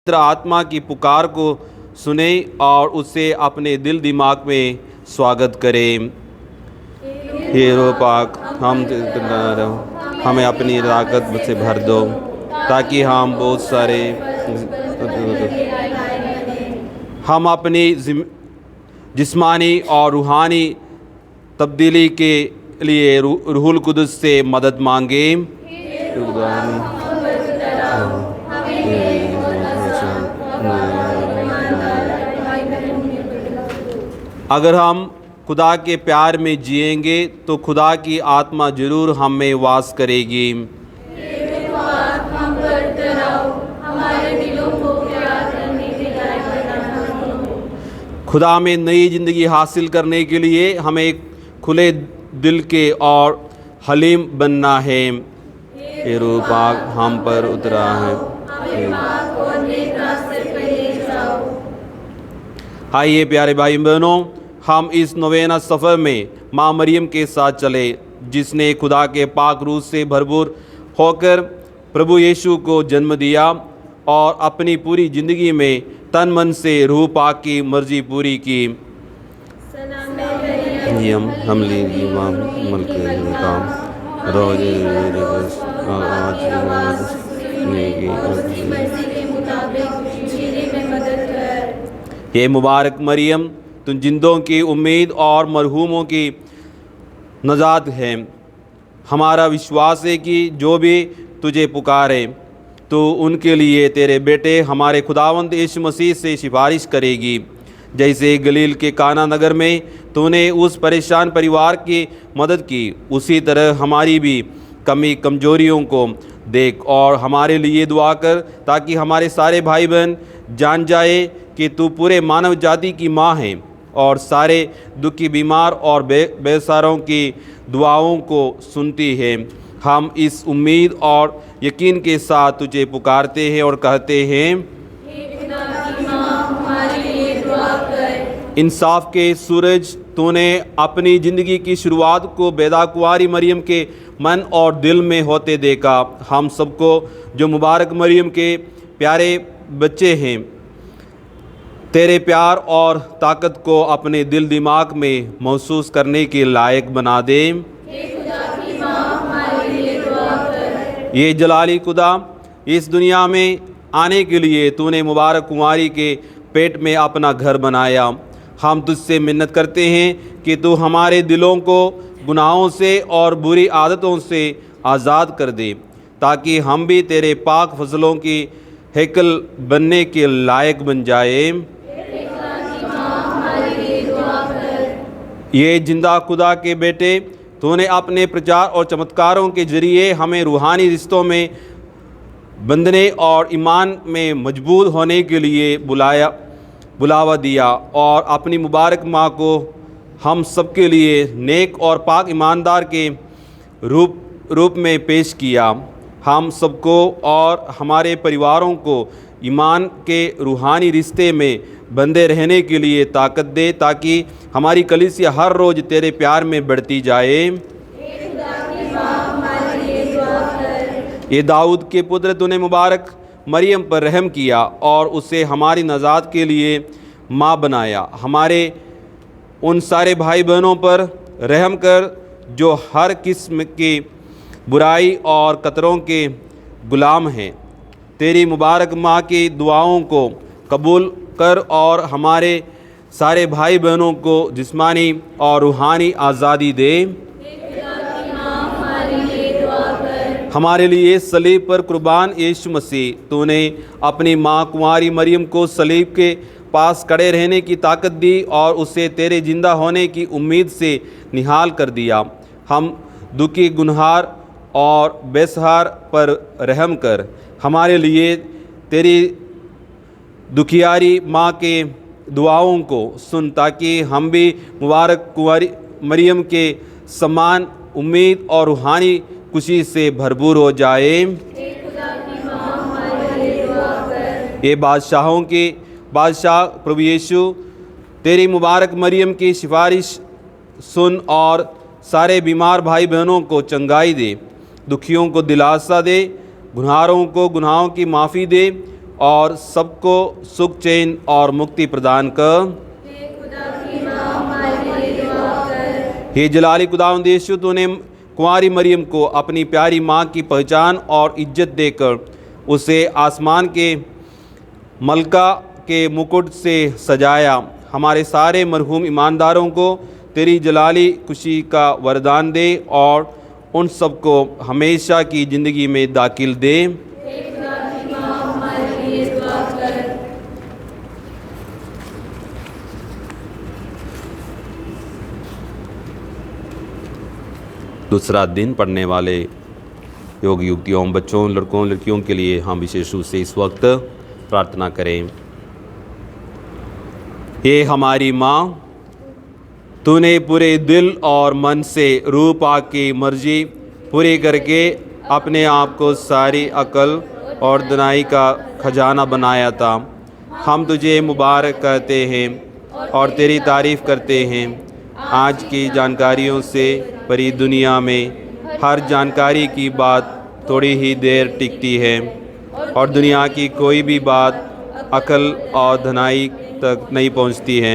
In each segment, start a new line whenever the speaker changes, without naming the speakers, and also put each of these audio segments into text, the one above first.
पवित्र आत्मा की पुकार को सुने और उसे अपने दिल दिमाग में स्वागत करें। हे रूह पाक, हमें अपनी ताकत से भर दो ताकि हम बहुत सारे हम अपनी जिस्मानी और रूहानी तब्दीली के लिए रूहुल कुदस से मदद मांगें। अगर हम खुदा के प्यार में जिएंगे तो खुदा की आत्मा जरूर हम में वास करेगी। खुदा में नई ज़िंदगी हासिल करने के लिए हमें खुले दिल के और हलीम बनना है। ये रूह पाक हम पर उतरा है। आइए प्यारे भाई बहनों, हम इस नवेना सफ़र में माँ मरियम के साथ चले, जिसने खुदा के पाक रूह से भरपूर होकर प्रभु यीशु को जन्म दिया और अपनी पूरी ज़िंदगी में तन मन से रूह पाक की मर्जी पूरी की। ये मुबारक मरियम, तुम जिंदों की उम्मीद और मरहूमों की नजात है। हमारा विश्वास है कि जो भी तुझे पुकारे तो उनके लिए तेरे बेटे हमारे खुदावंद यीशु मसीह से सिफारिश करेगी। जैसे गलील के काना नगर में तूने उस परेशान परिवार की मदद की, उसी तरह हमारी भी कमी कमजोरियों को देख और हमारे लिए दुआ कर, ताकि हमारे सारे भाई बहन जान जाए कि तू पूरे मानव जाति की माँ है और सारे दुखी बीमार और बेसहारों की दुआओं को सुनती है। हम इस उम्मीद और यकीन के साथ तुझे पुकारते हैं और कहते हैं, इंसाफ के सूरज, तूने अपनी ज़िंदगी की शुरुआत को बेदा कुंवारी मरियम के मन और दिल में होते देखा। हम सबको जो मुबारक मरियम के प्यारे बच्चे हैं, तेरे प्यार और ताकत को अपने दिल दिमाग में महसूस करने के लायक बना दे। ये जलाली खुदा, इस दुनिया में आने के लिए तूने मुबारक कुंवारी के पेट में अपना घर बनाया। हम तुझसे मिन्नत करते हैं कि तू हमारे दिलों को गुनाहों से और बुरी आदतों से आज़ाद कर दे, ताकि हम भी तेरे पाक फजलों की हैकल बनने के लायक बन जाए। ये जिंदा खुदा के बेटे, तूने अपने प्रचार और चमत्कारों के जरिए हमें रूहानी रिश्तों में बंधने और ईमान में मजबूत होने के लिए बुलावा दिया और अपनी मुबारक माँ को हम सबके लिए नेक और पाक ईमानदार के रूप में पेश किया। हम सबको और हमारे परिवारों को ईमान के रूहानी रिश्ते में बंधे रहने के लिए ताकत दे, ताकि हमारी कलीसिया हर रोज़ तेरे प्यार में बढ़ती जाए। ये दाऊद के पुत्र तूने मुबारक मरियम पर रहम किया और उसे हमारी नजात के लिए माँ बनाया। हमारे उन सारे भाई बहनों पर रहम कर जो हर किस्म की बुराई और कतरों के गुलाम हैं। तेरी मुबारक माँ की दुआओं को कबूल कर और हमारे सारे भाई बहनों को जिस्मानी और रूहानी आज़ादी दे। हमारे लिए सलीब पर कुर्बान यीशु मसीह, तूने अपनी माँ कुंवारी मरियम को सलीब के पास खड़े रहने की ताकत दी और उसे तेरे जिंदा होने की उम्मीद से निहाल कर दिया। हम दुखी गुनहार और बेसहार पर रहम कर हमारे लिए तेरी दुखियारी माँ के दुआओं को सुन, ताकि हम भी मुबारक कुंवारी मरियम के समान उम्मीद और रूहानी खुशी से भरपूर हो जाए। ये बादशाहों के बादशाह प्रभु यीशु, तेरी मुबारक मरियम की सिफारिश सुन और सारे बीमार भाई बहनों को चंगाई दे, दुखियों को दिलासा दे, गुनहारों को गुनाहों की माफ़ी दे और सबको सुख चैन और मुक्ति प्रदान कर। हे जलाली खुदावंद यीशु, तूने कुंवारी मरियम को अपनी प्यारी माँ की पहचान और इज्जत देकर उसे आसमान के मलका के मुकुट से सजाया। हमारे सारे मरहूम ईमानदारों को तेरी जलाली खुशी का वरदान दे और उन सबको हमेशा की ज़िंदगी में दाखिल दे। दूसरा दिन पढ़ने वाले योग युवतियों, बच्चों, लड़कों, लड़कियों के लिए हम विशेष रूप से इस वक्त प्रार्थना करें। ये हमारी माँ, तूने पूरे दिल और मन से रूह पाक की मर्जी पूरी करके अपने आप को सारी अकल और दानाई का खजाना बनाया था। हम तुझे मुबारक कहते हैं और तेरी तारीफ़ करते हैं। आज की जानकारियों से भरी दुनिया में हर जानकारी की बात थोड़ी ही देर टिकती है और दुनिया की कोई भी बात अकल और धनाई तक नहीं पहुंचती है।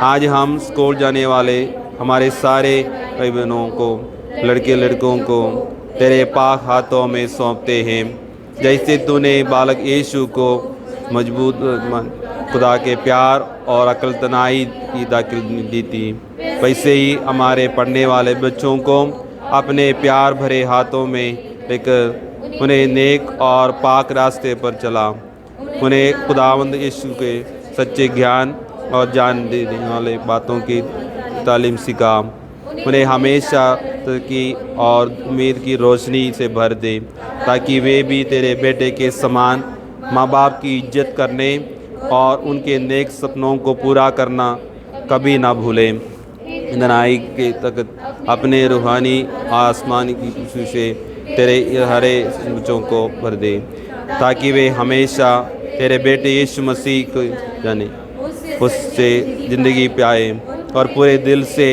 आज हम स्कूल जाने वाले हमारे सारे भाई बहनों को, लड़के लड़कों को तेरे पाक हाथों में सौंपते हैं। जैसे तूने बालक यीशु को मजबूत खुदा के प्यार और अकल तनाई की दाखिल दी थी, वैसे ही हमारे पढ़ने वाले बच्चों को अपने प्यार भरे हाथों में लेकर उन्हें नेक और पाक रास्ते पर चला। उन्हें खुदावंद यीशु के सच्चे ज्ञान और जान देने वाले बातों की तालीम सिखा। उन्हें हमेशा की और उम्मीद की रोशनी से भर दे, ताकि वे भी तेरे बेटे के समान माँ बाप की इज्जत करने और उनके नेक सपनों को पूरा करना कभी ना भूलें। दनाई के तक अपने रूहानी आसमानी की खुशी से तेरे हरे बच्चों को भर दे, ताकि वे हमेशा तेरे बेटे यीशु मसीह को जाने, उससे ज़िंदगी पाए और पूरे दिल से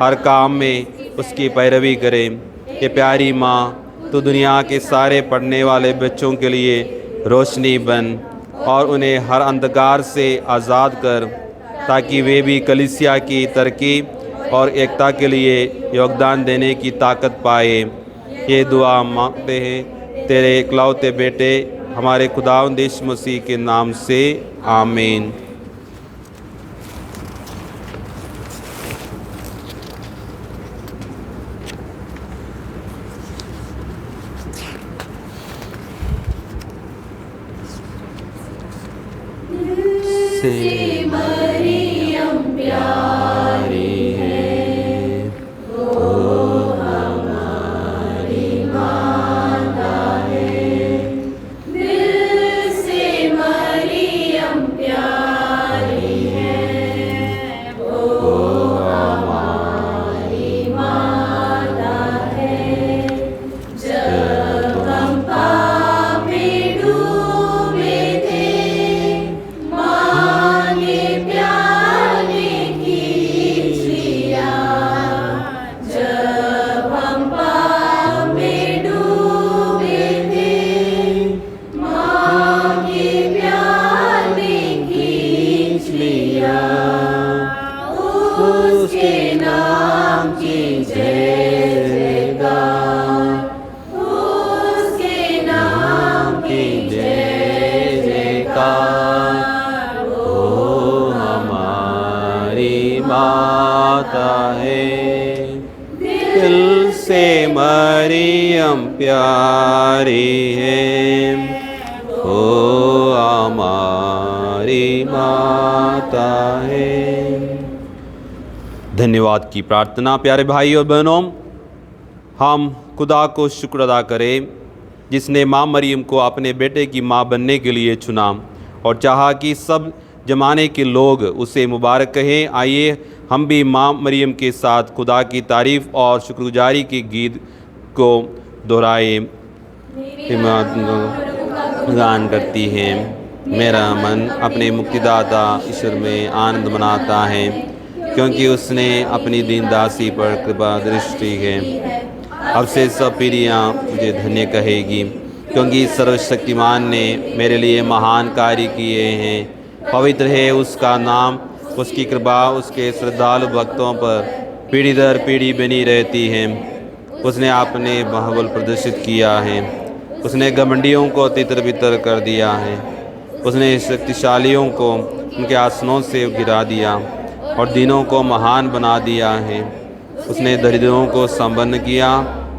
हर काम में उसकी पैरवी करें। ये प्यारी माँ, तो दुनिया के सारे पढ़ने वाले बच्चों के लिए रोशनी बन और उन्हें हर अंधकार से आज़ाद कर, ताकि वे भी कलीसिया की तरक्की और एकता के लिए योगदान देने की ताकत पाए। ये दुआ मांगते हैं तेरे इकलौते बेटे हमारे खुदावंद यीशु मसीह के नाम से, आमीन।
मरियम प्यारी है, वो हमारी माता है। दिल से मरियम प्यारी है, वो हमारी माता है। जब हम पाप में डूबे थे,
दिल से मरियम प्यारी है, वो हमारी माता है। धन्यवाद की प्रार्थना। प्यारे भाई और बहनों, हम खुदा को शुक्र अदा करें जिसने माँ मरियम को अपने बेटे की माँ बनने के लिए चुना और चाहा कि सब ज़माने के लोग उसे मुबारक कहें। आइए हम भी माँ मरियम के साथ खुदा की तारीफ़ और शुक्रगुजारी के गीत को दोहराए गान करती हैं। मेरा मन अपने मुक्तिदाता ईश्वर में आनंद मनाता है, क्योंकि उसने अपनी दीन दासी पर कृपा दृष्टि है। अब से सब पीढ़ियाँ मुझे धन्य कहेगी, क्योंकि सर्वशक्तिमान ने मेरे लिए महान कार्य किए हैं। पवित्र है उसका नाम, उसकी कृपा उसके श्रद्धालु भक्तों पर पीढ़ी दर पीढ़ी बनी रहती है। उसने अपने बाहुबल प्रदर्शित किया है, उसने घमंडियों को तितर बितर कर दिया है। उसने शक्तिशालियों को उनके आसनों से गिरा दिया और दिनों को महान बना दिया है। उसने दरिद्रों को संपन्न किया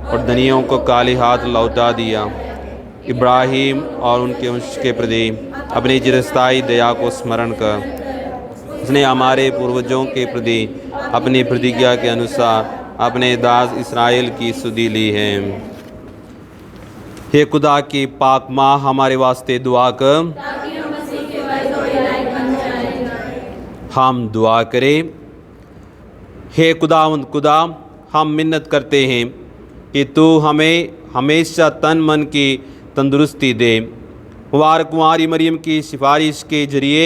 और धनियों को काली हाथ लौटा दिया। इब्राहिम और उनके वंश के प्रति अपनी चिरस्थायी दया को स्मरण कर उसने हमारे पूर्वजों के प्रति अपनी प्रतिज्ञा के अनुसार अपने दास इस्राएल की सुधि ली है। हे खुदा की पाक माँ, हमारे वास्ते दुआ कर।
ताकि हम मसीह के वैभव के लायक बन जाएं।
हम दुआ करें। हे खुदावंद खुदा, हम मिन्नत करते हैं कि तू हमें हमेशा तन मन की तंदुरुस्ती दे। मुबारक कुंवारी मरियम की सिफारिश के जरिए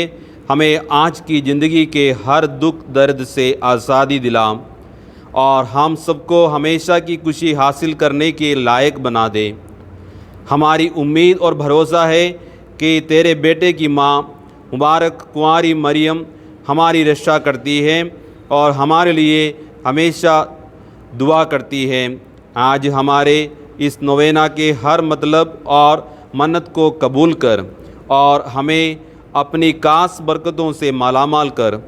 हमें आज की ज़िंदगी के हर दुख दर्द से आज़ादी दिला और हम सबको हमेशा की खुशी हासिल करने के लायक बना दे। हमारी उम्मीद और भरोसा है कि तेरे बेटे की माँ मुबारक कुंवारी मरियम हमारी रक्षा करती है और हमारे लिए हमेशा दुआ करती है। आज हमारे इस नोवेना के हर मतलब और मन्नत को कबूल कर और हमें अपनी खास बरकतों से मालामाल कर।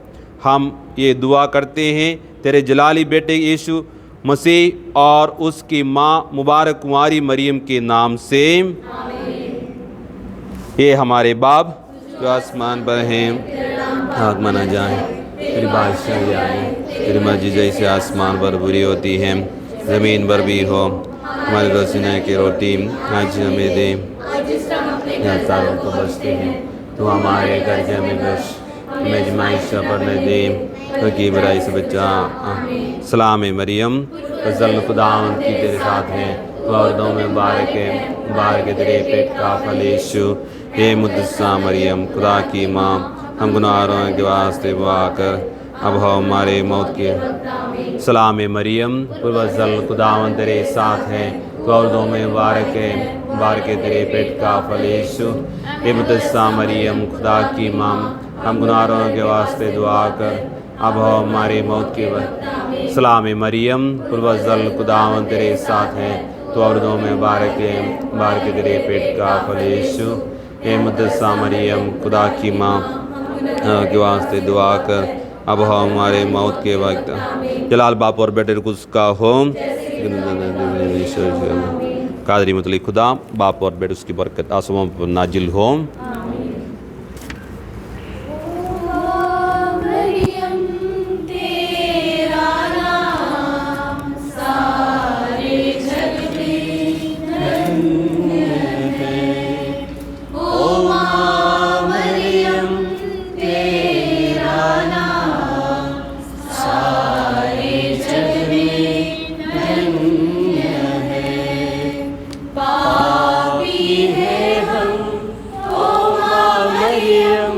हम ये दुआ करते हैं तेरे जलाली बेटे यीशु मसीह और उसकी माँ मुबारक कुंवारी मरियम के नाम से। ये हमारे बाप जो आसमान पर हैं, आगमन जाए, तेरी बादशाही जाए, तेरी मर्जी जैसे आसमान पर पूरी होती है ज़मीन पर भी हो। हमारे रोज़ाना की रोटी आज हमें दे, तारों को बचते हैं तो हमारे कर्जे में बस हमें जमाइश पर न दे, क्योंकि बुराई से बचा। सलाम मरियम, फजल खुदावंद की तेरे साथ हैं, तो औरतों में मुबारक है तेरे पेट का फल यीशु। हे मुद्दसा मरियम, खुदा की माँ, हम गुनाहगारों के वास्ते दुआ कर अब हो हमारे मौत के। सलाम मरियम, फजल खुदावंद तेरे साथ हैं, तो औरतों में मुबारक है तेरे पेट का फल यीशु। हे मुद्दसा मरियम, खुदा की माँ, हम गुनाहगारों के वास्ते दुआ कर अब हो हमारे मौत के वक्त। सलाम मरियम, फजल खुदावंद तेरे साथ हैं, तो औरतों में मुबारक है तेरे पेट का फल यीशु। हे मुद्दसा मरियम, खुदा की माँ, के वास्ते दुआ कर अब हो हमारे मौत के वक्त। जलाल बाप और बेटे कुछ का हो। कादरी मतलब खुदा बाप और बेटे उसकी बरकत आसमां पर नाजिल हो।
पापी है हम, ओ माँ मरियम,